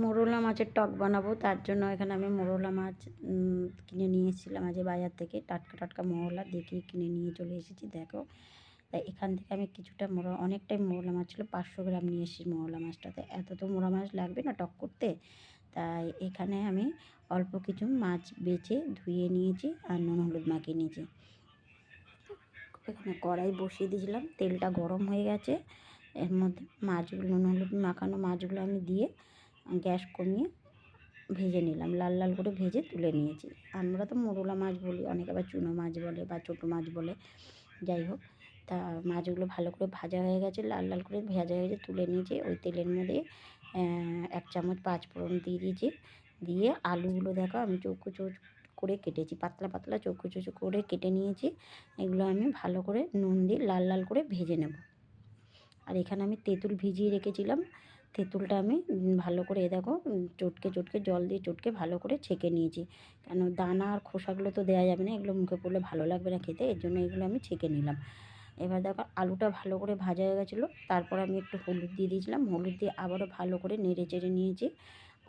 মোরলা মাছের টক বানাবো, তার জন্য এখানে আমি মোরলা মাছ কিনে নিয়ে এসেছিলাম আজ বাজার থেকে। টাটকা টাটকা মোরলা দেখে কিনে নিয়ে চলে এসেছি। দেখো, তাই এখান থেকে আমি কিছুটা অনেকটাই মোরলা মাছ ছিল, 500 গ্রাম নিয়ে এসেছি মোরলা মাছটাতে। এত তো মোরলা মাছ লাগবে না টক করতে, তাই এখানে আমি অল্প কিছু মাছ বেছে ধুয়ে নিয়েছি আর নুন হলুদ মাখিয়ে নিয়েছি। এখানে কড়াই বসিয়ে দিয়েছিলাম, তেলটা গরম হয়ে গেছে। এর মধ্যে মাছগুলো, নুন হলুদ মাখানো মাছগুলো আমি দিয়ে গ্যাস কমিয়ে ভেজে নিলাম, লাল লাল করে ভেজে তুলে নিয়েছি। আমরা তো মোরলা মাছ বলি, অনেকে আবার চুনো মাছ বলে বা ছোটো মাছ বলে, যাই হোক। তা মাছগুলো ভালো করে ভাজা হয়ে গেছে, লাল লাল করে ভাজা হয়ে গেছে, তুলে নিয়েছি। ওই তেলের মধ্যে 1 চামচ পাঁচফোড়ন দিয়ে দিয়েছি। দিয়ে আলুগুলো দেখো আমি চৌকো চৌকো করে কেটেছি, পাতলা পাতলা চৌকো চৌকো করে কেটে নিয়েছি। এগুলো আমি ভালো করে নুন দিয়ে লাল লাল করে ভেজে নেব। আর এখানে আমি তেঁতুল ভিজিয়ে রেখেছিলাম, তেঁতুলটা আমি ভালো করে দেখো চটকে চটকে জল দিয়ে চটকে ভালো করে ছেঁকে নিয়েছি। কেন দানা আর খোসাগুলো তো দেওয়া যাবে না, এগুলো মুখে পড়লে ভালো লাগবে না খেতে, এর জন্য এগুলো আমি ছেঁকে নিলাম। এবার দেখো আলুটা ভালো করে ভাজা হয়ে গেছিলো, তারপর আমি একটু হলুদ দিয়ে দিয়েছিলাম, হলুদ দিয়ে আবারও ভালো করে নেড়ে চেড়ে নিয়েছি।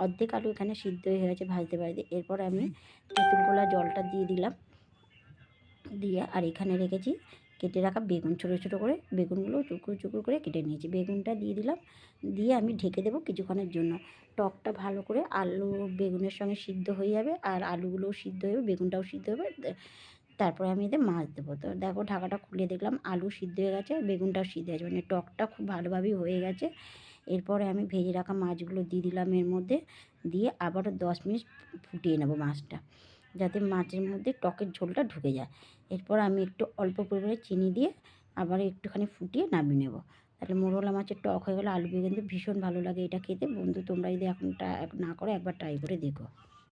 অর্ধেক আলু এখানে সিদ্ধ হয়ে গেছে ভাজতে ভাজতে। এরপর আমি তেঁতুলগুলা জলটা দিয়ে দিলাম, দিয়ে আর এখানে রেখেছি কেটে রাখা বেগুন, ছোটো ছোটো করে বেগুনগুলো চুকরো চুকরো করে কেটে নিয়েছি। বেগুনটা দিয়ে দিলাম, দিয়ে আমি ঢেকে দেবো কিছুক্ষণের জন্য। টকটা ভালো করে আলু বেগুনের সঙ্গে সিদ্ধ হয়ে যাবে, আর আলুগুলোও সিদ্ধ হয়ে যাবে, বেগুনটাও সিদ্ধ হবে। তারপরে আমি এতে মাছ দেবো। তো দেখো ঢাকাটা খুলে দেখলাম আলু সিদ্ধ হয়ে গেছে, বেগুনটাও সিদ্ধ হয়ে গেছে, মানে টকটা খুব ভালোভাবেই হয়ে গেছে। এরপরে আমি ভেজে রাখা মাছগুলো দিয়ে দিলাম এর মধ্যে, দিয়ে আবারও 10 মিনিট ফুটিয়ে নেবো মাছটা, যাতে মাছের মধ্যে টকের ঝোলটা ঢুকে যায়। এরপর আমি একটু অল্প পরিমাণে চিনি দিয়ে আবার একটুখানি ফুটিয়ে নামিয়ে নেব। তাহলে মোরলা মাছের টক হয়ে গেলে। আলু বেগুন দিয়ে ভীষণ ভালো লাগে এটা খেতে। বন্ধু তোমরা যদি এখন না করো একবার ট্রাই করে দেখো।